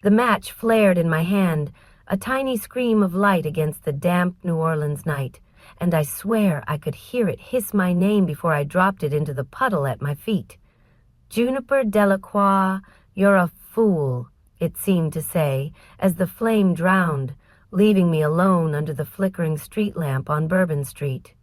The match flared in my hand, a tiny scream of light against the damp New Orleans night, and I swear I could hear it hiss my name before I dropped it into the puddle at my feet. Juniper Delacroix, you're a fool, it seemed to say, as the flame drowned, leaving me alone under the flickering street lamp on Bourbon Street.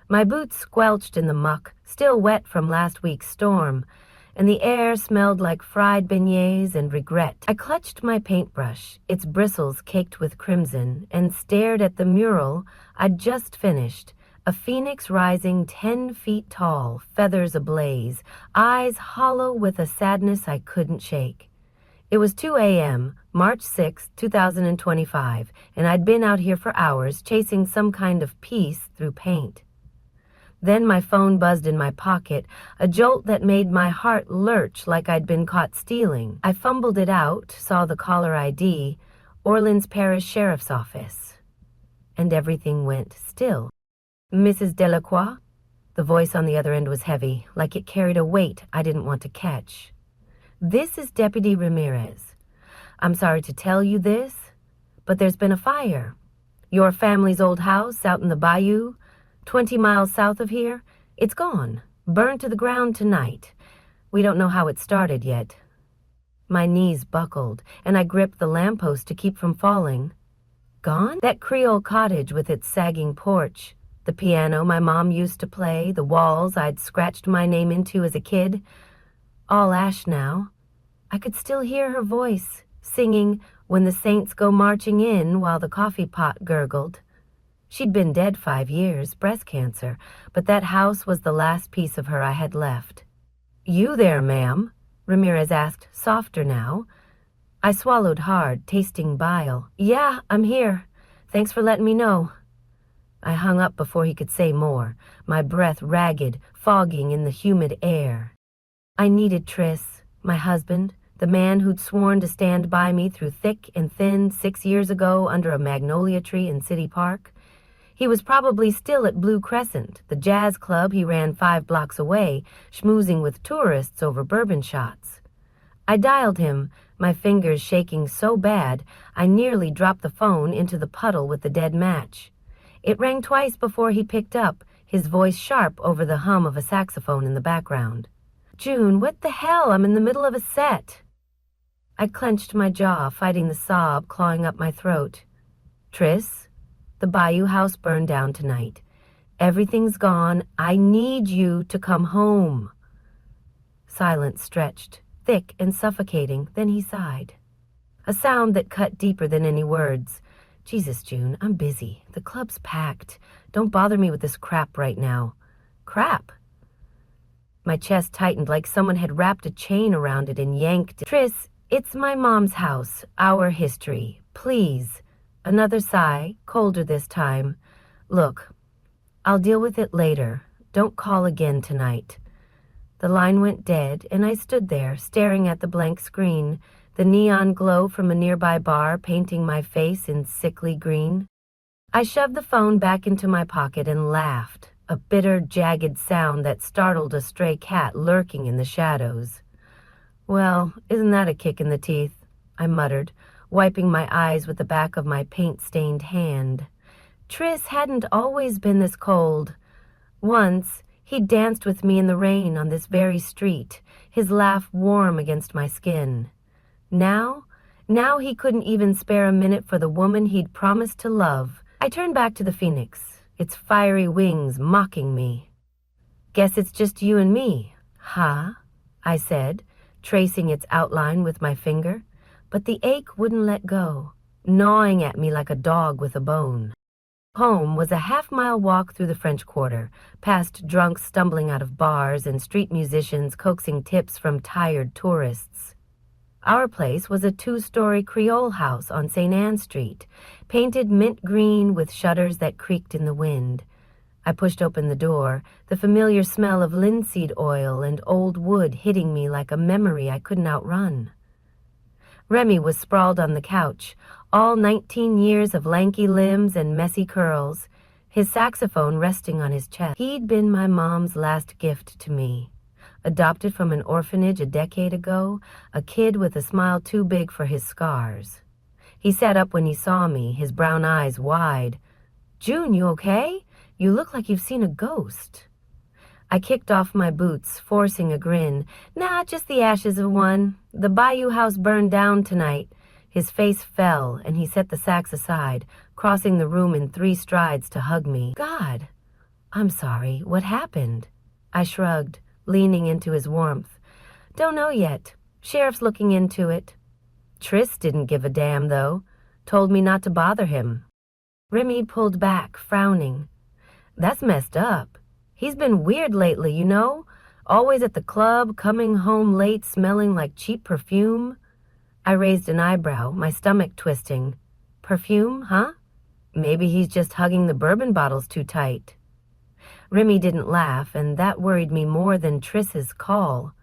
My boots squelched in the muck, still wet from last week's storm, and the air smelled like fried beignets and regret. I clutched my paintbrush, its bristles caked with crimson, and stared at the mural I'd just finished, a phoenix rising 10 feet tall, feathers ablaze, eyes hollow with a sadness I couldn't shake. It was 2 a.m., March 6, 2025, and I'd been out here for hours chasing some kind of peace through paint. Then my phone buzzed in my pocket, a jolt that made my heart lurch like I'd been caught stealing. I fumbled it out, saw the caller ID, Orleans Parish Sheriff's Office. And everything went still. Mrs. Delacroix? The voice on the other end was heavy, like it carried a weight I didn't want to catch. This is Deputy Ramirez. I'm sorry to tell you this, but there's been a fire. Your family's old house out in the bayou, 20 miles south of here, it's gone, burned to the ground tonight. We don't know how it started yet. My knees buckled, and I gripped the lamppost to keep from falling. Gone? That Creole cottage with its sagging porch, the piano my mom used to play, the walls I'd scratched my name into as a kid, all ash now. I could still hear her voice, singing When the Saints Go Marching In while the coffee pot gurgled. She'd been dead 5 years, breast cancer, but that house was the last piece of her I had left. You there, ma'am? Ramirez asked, softer now. I swallowed hard, tasting bile. Yeah, I'm here. Thanks for letting me know. I hung up before he could say more, my breath ragged, fogging in the humid air. I needed Tris, my husband, the man who'd sworn to stand by me through thick and thin 6 years ago under a magnolia tree in City Park. He was probably still at Blue Crescent, the jazz club he ran 5 blocks away, schmoozing with tourists over bourbon shots. I dialed him, my fingers shaking so bad I nearly dropped the phone into the puddle with the dead match. It rang twice before he picked up, his voice sharp over the hum of a saxophone in the background. June, what the hell? I'm in the middle of a set. I clenched my jaw, fighting the sob clawing up my throat. Tris? The Bayou house burned down tonight. Everything's gone. I need you to come home. Silence stretched, thick and suffocating, then he sighed. A sound that cut deeper than any words. Jesus, June, I'm busy. The club's packed. Don't bother me with this crap right now. Crap? My chest tightened like someone had wrapped a chain around it and yanked it. Tris, it's my mom's house, our history. Please. Another sigh, colder this time. Look, I'll deal with it later. Don't call again tonight. The line went dead, and I stood there, staring at the blank screen, the neon glow from a nearby bar painting my face in sickly green. I shoved the phone back into my pocket and laughed, a bitter, jagged sound that startled a stray cat lurking in the shadows. Well, isn't that a kick in the teeth? I muttered, wiping my eyes with the back of my paint-stained hand. Tris hadn't always been this cold. Once, he'd danced with me in the rain on this very street, his laugh warm against my skin. Now he couldn't even spare a minute for the woman he'd promised to love. I turned back to the Phoenix, its fiery wings mocking me. Guess it's just you and me, huh? I said, tracing its outline with my finger. But the ache wouldn't let go, gnawing at me like a dog with a bone. Home was a half-mile walk through the French Quarter, past drunks stumbling out of bars and street musicians coaxing tips from tired tourists. Our place was a 2-story Creole house on St. Anne Street, painted mint green with shutters that creaked in the wind. I pushed open the door, the familiar smell of linseed oil and old wood hitting me like a memory I couldn't outrun. Remy was sprawled on the couch, all 19 years of lanky limbs and messy curls, his saxophone resting on his chest. He'd been my mom's last gift to me, adopted from an orphanage a decade ago, a kid with a smile too big for his scars. He sat up when he saw me, his brown eyes wide. "June, you okay? You look like you've seen a ghost." I kicked off my boots, forcing a grin. "Nah, just the ashes of one. The Bayou house burned down tonight." His face fell, and he set the sacks aside, crossing the room in 3 strides to hug me. "God, I'm sorry. What happened?" I shrugged, leaning into his warmth. "Don't know yet. Sheriff's looking into it." Tris didn't give a damn, though. Told me not to bother him. Remy pulled back, frowning. "That's messed up. He's been weird lately, you know? Always at the club, coming home late, smelling like cheap perfume." I raised an eyebrow, my stomach twisting. "Perfume, huh? Maybe he's just hugging the bourbon bottles too tight." Remy didn't laugh, and that worried me more than Tris's call.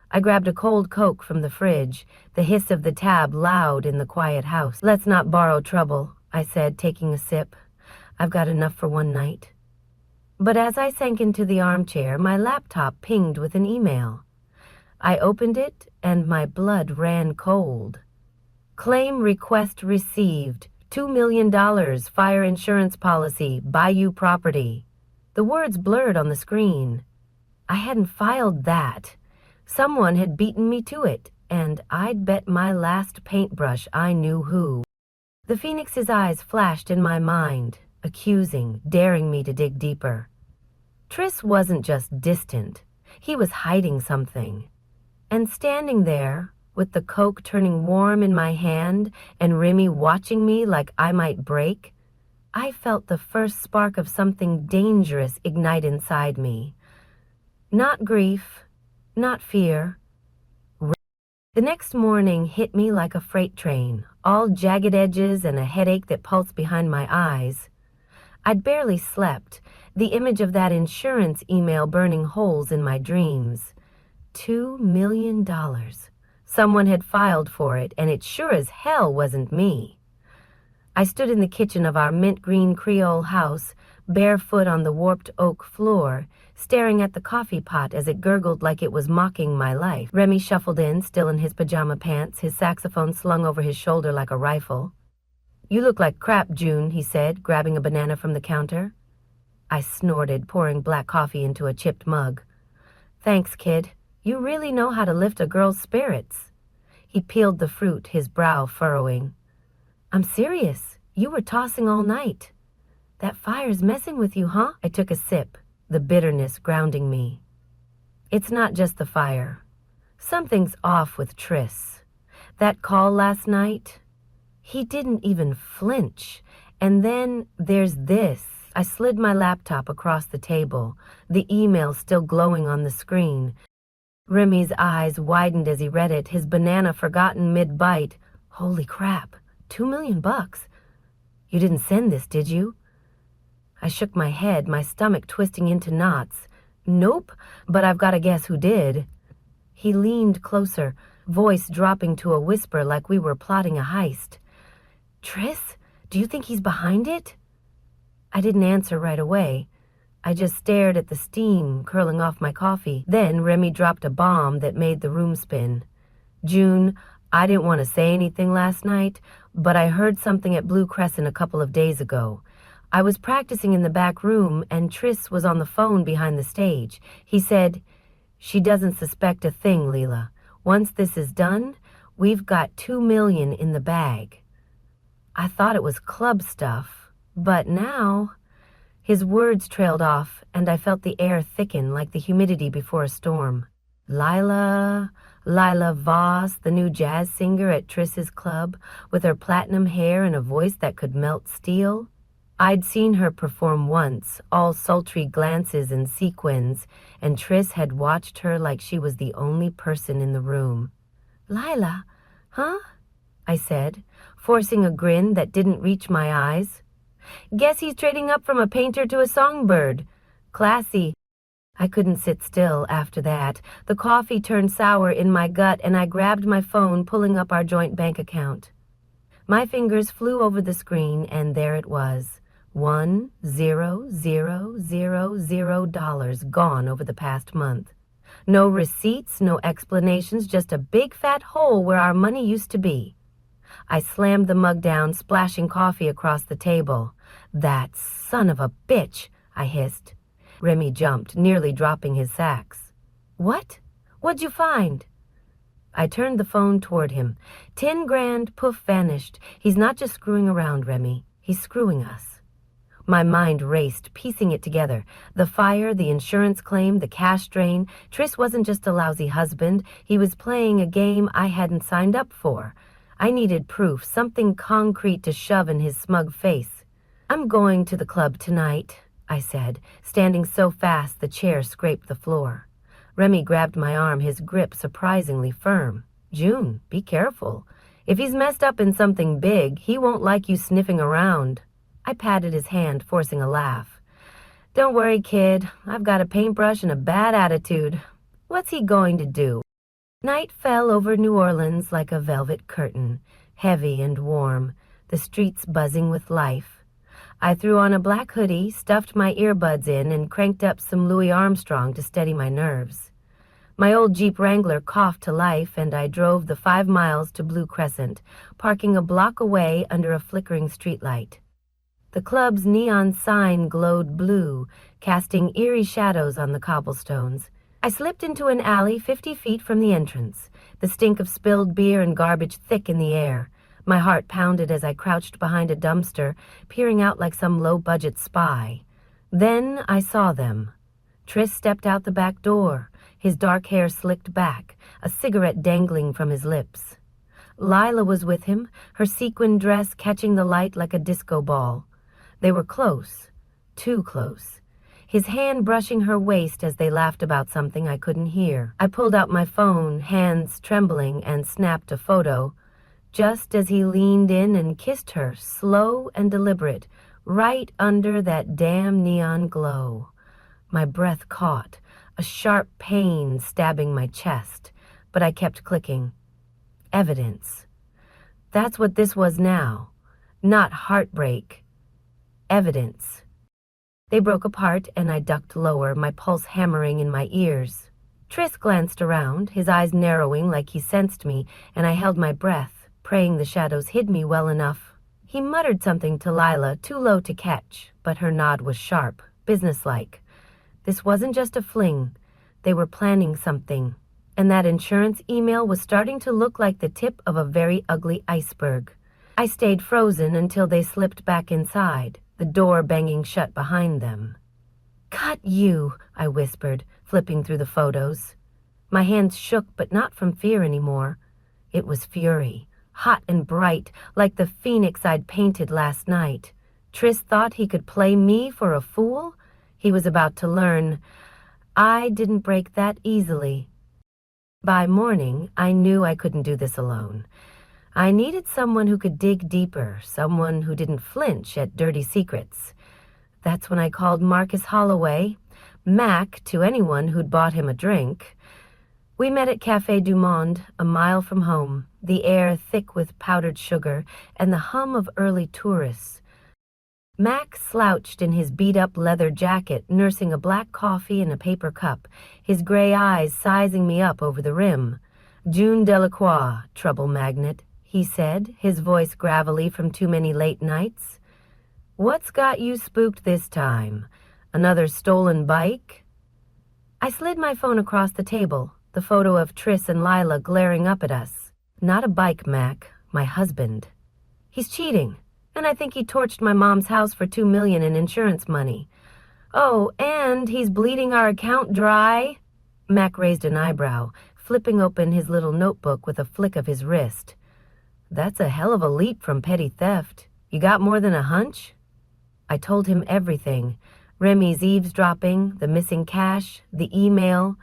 I grabbed a cold Coke from the fridge, the hiss of the tab loud in the quiet house. "Let's not borrow trouble," I said, taking a sip. "I've got enough for one night." But as I sank into the armchair, my laptop pinged with an email. I opened it, and my blood ran cold. "Claim request received. $2 million fire insurance policy, Bayou property." The words blurred on the screen. I hadn't filed that. Someone had beaten me to it, and I'd bet my last paintbrush I knew who. The Phoenix's eyes flashed in my mind, accusing, daring me to dig deeper. Tris wasn't just distant. He was hiding something. And standing there, with the Coke turning warm in my hand and Remy watching me like I might break, I felt the first spark of something dangerous ignite inside me. Not grief, not fear. The next morning hit me like a freight train, all jagged edges and a headache that pulsed behind my eyes. I'd barely slept, the image of that insurance email burning holes in my dreams. $2 million. Someone had filed for it, and it sure as hell wasn't me. I stood in the kitchen of our mint green Creole house, barefoot on the warped oak floor, staring at the coffee pot as it gurgled like it was mocking my life. Remy shuffled in, still in his pajama pants, his saxophone slung over his shoulder like a rifle. "You look like crap, June," he said, grabbing a banana from the counter. I snorted, pouring black coffee into a chipped mug. "Thanks, kid. You really know how to lift a girl's spirits." He peeled the fruit, his brow furrowing. "I'm serious. You were tossing all night. That fire's messing with you, huh?" I took a sip, the bitterness grounding me. "It's not just the fire. Something's off with Tris. That call last night, he didn't even flinch. And then there's this." I slid my laptop across the table, the email still glowing on the screen. Remy's eyes widened as he read it, his banana forgotten mid-bite. "Holy crap, $2 million. You didn't send this, did you?" I shook my head, my stomach twisting into knots. "Nope, but I've got to guess who did." He leaned closer, voice dropping to a whisper like we were plotting a heist. "Tris, do you think he's behind it?" I didn't answer right away. I just stared at the steam curling off my coffee. Then Remy dropped a bomb that made the room spin. "June, I didn't want to say anything last night, but I heard something at Blue Crescent a couple of days ago. I was practicing in the back room, and Tris was on the phone behind the stage. He said, 'She doesn't suspect a thing, Leela. Once this is done, we've got $2 million in the bag.' I thought it was club stuff, but now..." His words trailed off, and I felt the air thicken like the humidity before a storm. Lila Voss, the new jazz singer at Tris's club, with her platinum hair and a voice that could melt steel. I'd seen her perform once, all sultry glances and sequins, and Tris had watched her like she was the only person in the room. "Lila, huh?" I said, forcing a grin that didn't reach my eyes. "Guess he's trading up from a painter to a songbird. Classy." I couldn't sit still after that. The coffee turned sour in my gut, and I grabbed my phone, pulling up our joint bank account. My fingers flew over the screen, and there it was. $1,000,000 gone over the past month. No receipts, no explanations, just a big fat hole where our money used to be. I slammed the mug down, splashing coffee across the table. That son of a bitch, I hissed. Remy jumped, nearly dropping his sacks. What? What'd you find? I turned the phone toward him. 10 grand, poof, vanished. He's not just screwing around, Remy. He's screwing us. My mind raced, piecing it together. The fire, the insurance claim, the cash drain. Tris wasn't just a lousy husband. He was playing a game I hadn't signed up for. I needed proof, something concrete to shove in his smug face. I'm going to the club tonight, I said, standing so fast the chair scraped the floor. Remy grabbed my arm, his grip surprisingly firm. June, be careful. If he's messed up in something big, he won't like you sniffing around. I patted his hand, forcing a laugh. Don't worry, kid. I've got a paintbrush and a bad attitude. What's he going to do? Night fell over New Orleans like a velvet curtain, heavy and warm, the streets buzzing with life. I threw on a black hoodie, stuffed my earbuds in, and cranked up some Louis Armstrong to steady my nerves. My old Jeep Wrangler coughed to life, and I drove the 5 miles to Blue Crescent, parking a block away under a flickering streetlight. The club's neon sign glowed blue, casting eerie shadows on the cobblestones. I slipped into an alley 50 feet from the entrance, the stink of spilled beer and garbage thick in the air. My heart pounded as I crouched behind a dumpster, peering out like some low-budget spy. Then I saw them. Tris stepped out the back door, his dark hair slicked back, a cigarette dangling from his lips. Lila was with him, her sequin dress catching the light like a disco ball. They were close, too close. His hand brushing her waist as they laughed about something I couldn't hear. I pulled out my phone, hands trembling, and snapped a photo. Just as he leaned in and kissed her, slow and deliberate, right under that damn neon glow. My breath caught, a sharp pain stabbing my chest, but I kept clicking. Evidence. That's what this was now. Not heartbreak. Evidence. They broke apart, and I ducked lower, my pulse hammering in my ears. Tris glanced around, his eyes narrowing like he sensed me, and I held my breath, praying the shadows hid me well enough. He muttered something to Lila, too low to catch, but her nod was sharp, businesslike. This wasn't just a fling. They were planning something, and that insurance email was starting to look like the tip of a very ugly iceberg. I stayed frozen until they slipped back inside, the door banging shut behind them. "Cut you," I whispered, flipping through the photos. My hands shook, but not from fear anymore. It was fury, hot and bright, like the phoenix I'd painted last night. Tris thought he could play me for a fool? He was about to learn. I didn't break that easily. By morning, I knew I couldn't do this alone. I needed someone who could dig deeper, someone who didn't flinch at dirty secrets. That's when I called Marcus Holloway, Mac to anyone who'd bought him a drink. We met at Café du Monde, a mile from home, the air thick with powdered sugar and the hum of early tourists. Mac slouched in his beat-up leather jacket, nursing a black coffee in a paper cup, his gray eyes sizing me up over the rim. "June Delacroix, trouble magnet," he said, his voice gravelly from too many late nights. "What's got you spooked this time? Another stolen bike?" I slid my phone across the table, the photo of Tris and Lila glaring up at us. "Not a bike, Mac. My husband. He's cheating, and I think he torched my mom's house for $2 million in insurance money. Oh, and he's bleeding our account dry." Mac raised an eyebrow, flipping open his little notebook with a flick of his wrist. "That's a hell of a leap from petty theft. You got more than a hunch?" I told him everything. Remy's eavesdropping, the missing cash, the email.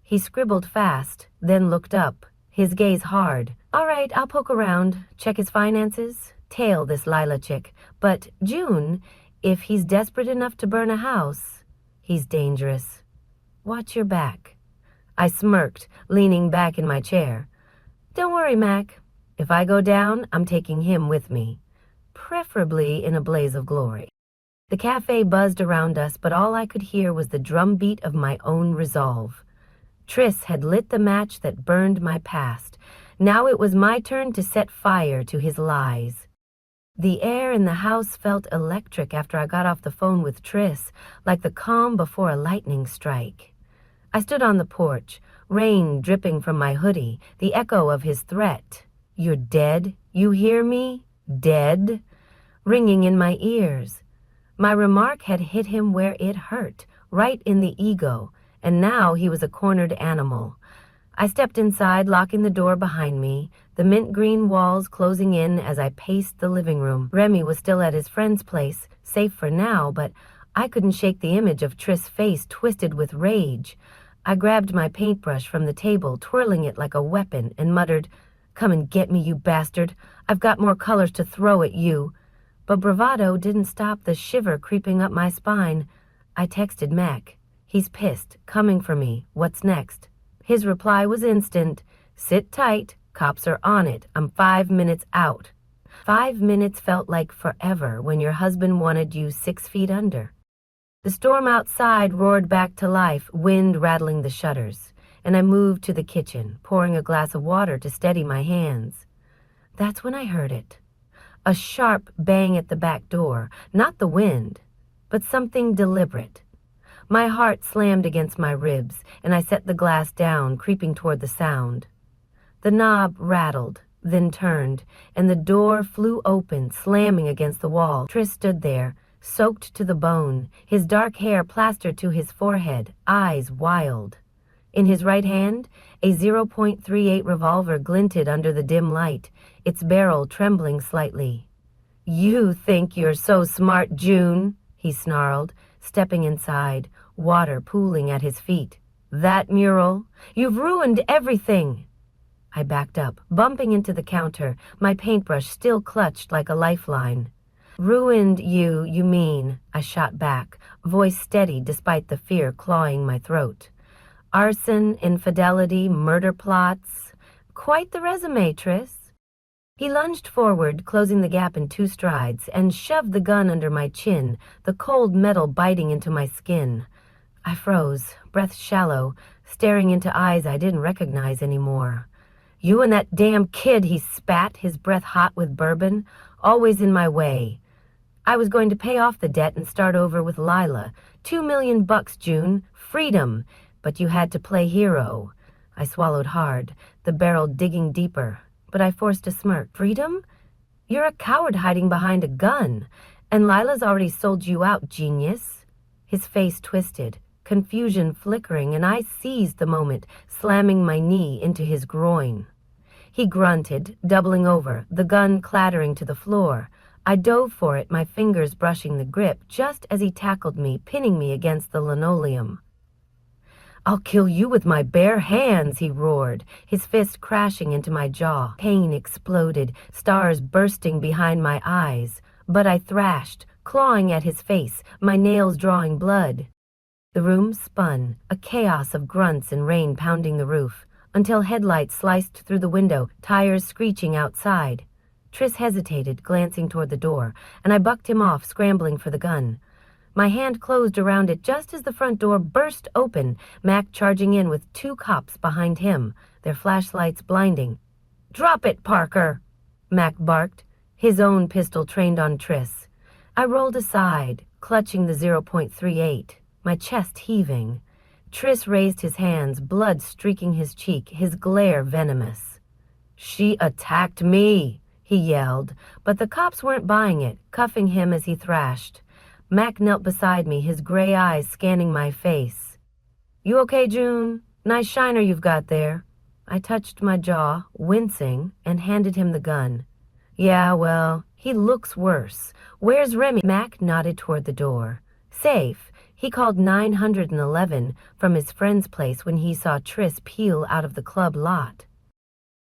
He scribbled fast, then looked up, his gaze hard. "All right, I'll poke around, check his finances, tail this Lila chick. But, June, if he's desperate enough to burn a house, he's dangerous. Watch your back." I smirked, leaning back in my chair. "Don't worry, Mac. If I go down, I'm taking him with me, preferably in a blaze of glory." The cafe buzzed around us, but all I could hear was the drumbeat of my own resolve. Triss had lit the match that burned my past. Now it was my turn to set fire to his lies. The air in the house felt electric after I got off the phone with Triss, like the calm before a lightning strike. I stood on the porch, rain dripping from my hoodie, the echo of his threat. "You're dead? You hear me? Dead?" ringing in my ears. My remark had hit him where it hurt, right in the ego, and now he was a cornered animal. I stepped inside, locking the door behind me, the mint green walls closing in as I paced the living room. Remy was still at his friend's place, safe for now, but I couldn't shake the image of Triss' face twisted with rage. I grabbed my paintbrush from the table, twirling it like a weapon, and muttered, "Come and get me, you bastard. I've got more colors to throw at you." But bravado didn't stop the shiver creeping up my spine. I texted Mac. "He's pissed, coming for me. What's next?" His reply was instant. "Sit tight. Cops are on it. I'm 5 minutes out." 5 minutes felt like forever when your husband wanted you 6 feet under. The storm outside roared back to life, wind rattling the shutters, and I moved to the kitchen, pouring a glass of water to steady my hands. That's when I heard it. A sharp bang at the back door, not the wind, but something deliberate. My heart slammed against my ribs, and I set the glass down, creeping toward the sound. The knob rattled, then turned, and the door flew open, slamming against the wall. Triss stood there, soaked to the bone, his dark hair plastered to his forehead, eyes wild. In his right hand, a .38 revolver glinted under the dim light, its barrel trembling slightly. "You think you're so smart, June," he snarled, stepping inside, water pooling at his feet. "That mural? You've ruined everything." I backed up, bumping into the counter, my paintbrush still clutched like a lifeline. "Ruined you mean," I shot back, voice steady despite the fear clawing my throat. "Arson, infidelity, murder plots. Quite the resume, Triss." He lunged forward, closing the gap in 2 strides, and shoved the gun under my chin, the cold metal biting into my skin. I froze, breath shallow, staring into eyes I didn't recognize anymore. "You and that damn kid," he spat, his breath hot with bourbon, always in my way. I was going to pay off the debt and start over with Lila. $2 million, June. Freedom. But you had to play hero. I swallowed hard, the barrel digging deeper, but I forced a smirk. "Freedom? You're a coward hiding behind a gun, and Lila's already sold you out, genius." His face twisted, confusion flickering, and I seized the moment, slamming my knee into his groin. He grunted, doubling over, the gun clattering to the floor. I dove for it, my fingers brushing the grip, just as he tackled me, pinning me against the linoleum. "I'll kill you with my bare hands," he roared, his fist crashing into my jaw. Pain exploded, stars bursting behind my eyes. But I thrashed, clawing at his face, my nails drawing blood. The room spun, a chaos of grunts and rain pounding the roof, until headlights sliced through the window, tires screeching outside. Triss hesitated, glancing toward the door, and I bucked him off, scrambling for the gun. My hand closed around it just as the front door burst open, Mac charging in with 2 cops behind him, their flashlights blinding. "Drop it, Parker!" Mac barked, his own pistol trained on Triss. I rolled aside, clutching the .38, my chest heaving. Triss raised his hands, blood streaking his cheek, his glare venomous. "She attacked me," he yelled, but the cops weren't buying it, cuffing him as he thrashed. Mac knelt beside me, his gray eyes scanning my face. "You okay, June? Nice shiner you've got there." I touched my jaw, wincing, and handed him the gun. "Yeah, well, he looks worse. Where's Remy?" Mac nodded toward the door. "Safe. He called 911 from his friend's place when he saw Triss peel out of the club lot."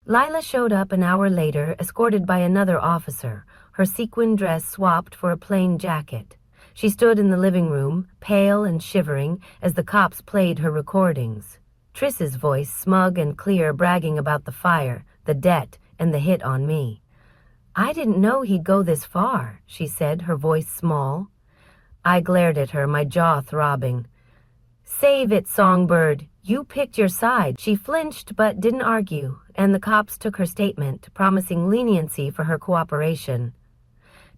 Lila showed up an hour later, escorted by another officer, her sequin dress swapped for a plain jacket. She stood in the living room, pale and shivering, as the cops played her recordings. Triss's voice, smug and clear, bragging about the fire, the debt, and the hit on me. "I didn't know he'd go this far," she said, her voice small. I glared at her, my jaw throbbing. "Save it, Songbird. You picked your side. She flinched but didn't argue, and the cops took her statement, promising leniency for her cooperation.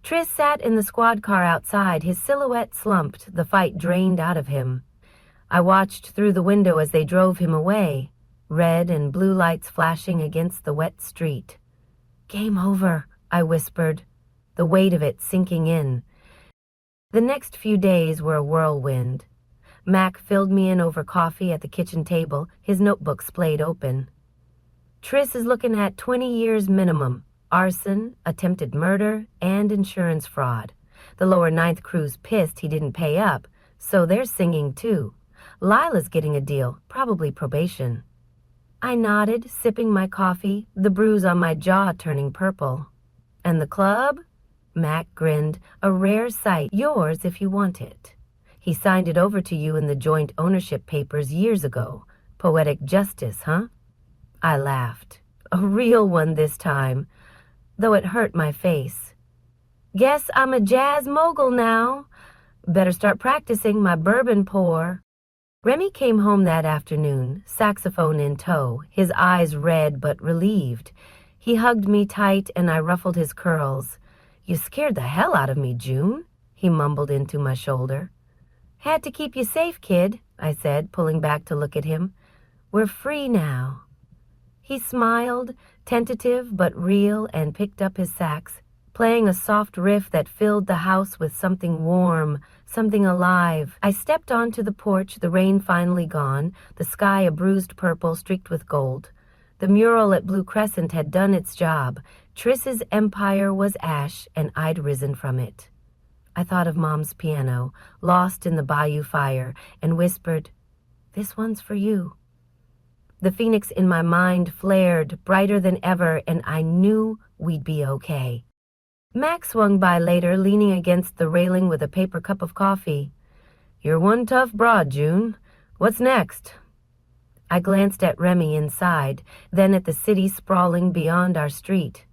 Tris sat in the squad car outside, his silhouette slumped, the fight drained out of him. I watched through the window as they drove him away, red and blue lights flashing against the wet street. Game over, I whispered, the weight of it sinking in. The next few days were a whirlwind. Mac filled me in over coffee at the kitchen table, his notebook splayed open. Tris is looking at 20 years minimum, arson, attempted murder, and insurance fraud. The lower ninth crew's pissed he didn't pay up, so they're singing too. Lila's getting a deal, probably probation. I nodded, sipping my coffee, the bruise on my jaw turning purple. And the club? Mac grinned. A rare sight. Yours if you want it. He signed it over to you in the joint ownership papers years ago. Poetic justice, huh? I laughed. A real one this time, though it hurt my face. Guess I'm a jazz mogul now. Better start practicing my bourbon pour. Remy came home that afternoon, saxophone in tow, his eyes red but relieved. He hugged me tight and I ruffled his curls. You scared the hell out of me, June, he mumbled into my shoulder. Had to keep you safe, kid, I said, pulling back to look at him. We're free now. He smiled, tentative but real, and picked up his sax, playing a soft riff that filled the house with something warm, something alive. I stepped onto the porch, the rain finally gone, the sky a bruised purple streaked with gold. The mural at Blue Crescent had done its job. Tris's empire was ash, and I'd risen from it. I thought of Mom's piano, lost in the bayou fire, and whispered, "This one's for you." The phoenix in my mind flared, brighter than ever, and I knew we'd be okay. Mac swung by later, leaning against the railing with a paper cup of coffee. "You're one tough broad, June. What's next?" I glanced at Remy inside, then at the city sprawling beyond our street.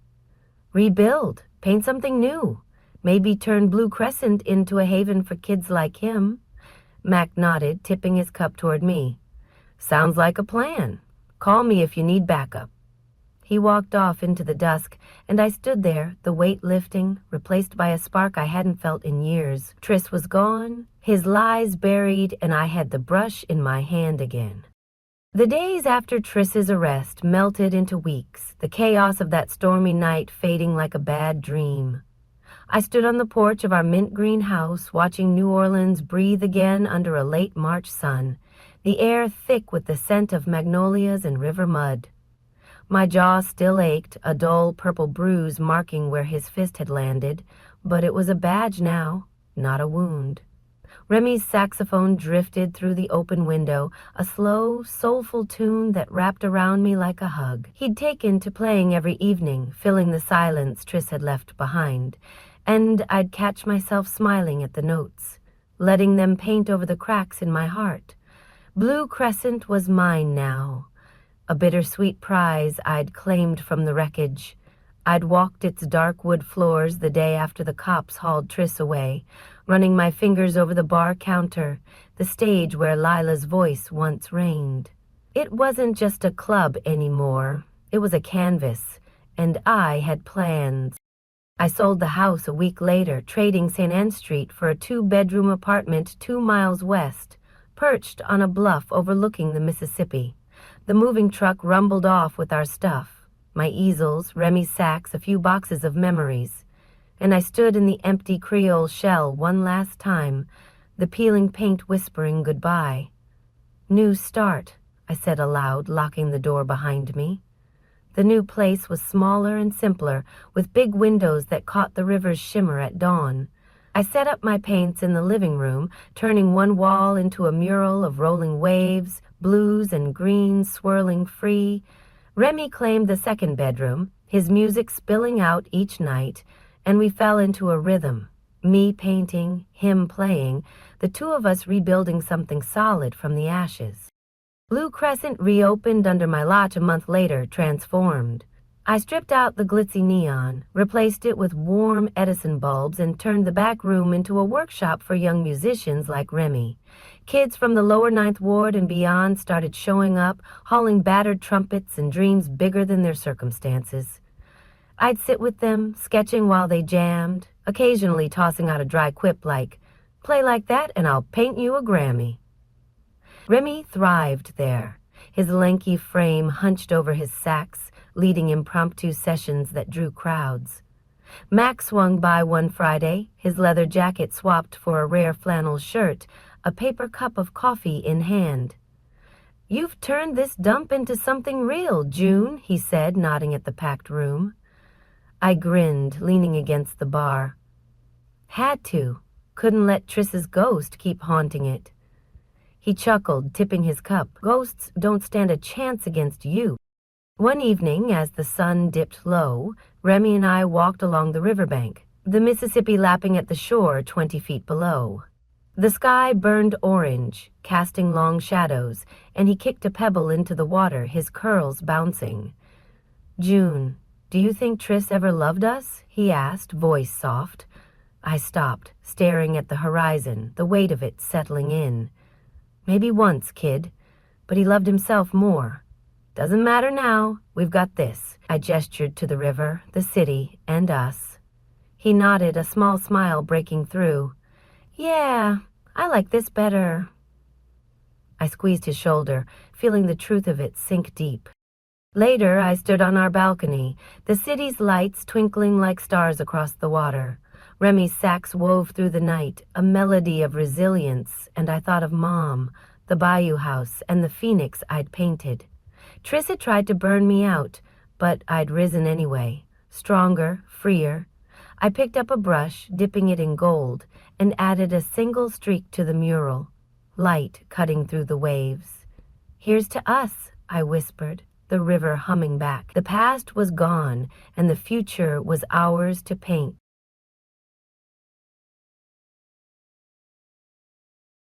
Rebuild, paint something new. Maybe turn Blue Crescent into a haven for kids like him. Mac nodded, tipping his cup toward me. Sounds like a plan. Call me if you need backup. He walked off into the dusk, and I stood there, the weight lifting, replaced by a spark I hadn't felt in years. Tris was gone, his lies buried, and I had the brush in my hand again. The days after Tris's arrest melted into weeks, the chaos of that stormy night fading like a bad dream. I stood on the porch of our mint green house, watching New Orleans breathe again under a late March sun, the air thick with the scent of magnolias and river mud. My jaw still ached, a dull purple bruise marking where his fist had landed, but it was a badge now, not a wound. Remy's saxophone drifted through the open window, a slow, soulful tune that wrapped around me like a hug. He'd taken to playing every evening, filling the silence Tris had left behind, and I'd catch myself smiling at the notes, letting them paint over the cracks in my heart. Blue Crescent was mine now, a bittersweet prize I'd claimed from the wreckage. I'd walked its dark wood floors the day after the cops hauled Tris away, running my fingers over the bar counter, the stage where Lila's voice once reigned. It wasn't just a club anymore. It was a canvas, and I had plans. I sold the house a week later, trading St. Anne Street for a 2-bedroom apartment 2 miles west, perched on a bluff overlooking the Mississippi. The moving truck rumbled off with our stuff, my easels, Remy's sax, a few boxes of memories. And I stood in the empty Creole shell one last time, the peeling paint whispering goodbye. New start, I said aloud, locking the door behind me. The new place was smaller and simpler, with big windows that caught the river's shimmer at dawn. I set up my paints in the living room, turning one wall into a mural of rolling waves, blues and greens swirling free. Remy claimed the second bedroom, his music spilling out each night, and we fell into a rhythm, me painting, him playing, the two of us rebuilding something solid from the ashes. Blue Crescent reopened under my lot a month later, transformed. I stripped out the glitzy neon, replaced it with warm Edison bulbs, and turned the back room into a workshop for young musicians like Remy. Kids from the lower Ninth Ward and beyond started showing up, hauling battered trumpets and dreams bigger than their circumstances. I'd sit with them, sketching while they jammed, occasionally tossing out a dry quip like, "Play like that and I'll paint you a Grammy." Remy thrived there, his lanky frame hunched over his sax, leading impromptu sessions that drew crowds. Mac swung by one Friday, his leather jacket swapped for a rare flannel shirt, a paper cup of coffee in hand. "You've turned this dump into something real, June," he said, nodding at the packed room. I grinned, leaning against the bar. Had to. Couldn't let Triss's ghost keep haunting it. He chuckled, tipping his cup. "Ghosts don't stand a chance against you." One evening, as the sun dipped low, Remy and I walked along the riverbank, the Mississippi lapping at the shore 20 feet below. The sky burned orange, casting long shadows, and he kicked a pebble into the water, his curls bouncing. "June, do you think Triss ever loved us?" he asked, voice soft. I stopped, staring at the horizon, the weight of it settling in. "Maybe once, kid, but he loved himself more. Doesn't matter now, we've got this." I gestured to the river, the city, and us. He nodded, a small smile breaking through. "Yeah, I like this better." I squeezed his shoulder, feeling the truth of it sink deep. Later, I stood on our balcony, the city's lights twinkling like stars across the water. Remy's sax wove through the night, a melody of resilience, and I thought of Mom, the bayou house, and the phoenix I'd painted. Triss had tried to burn me out, but I'd risen anyway, stronger, freer. I picked up a brush, dipping it in gold, and added a single streak to the mural, light cutting through the waves. "Here's to us," I whispered, the river humming back. The past was gone, and the future was ours to paint.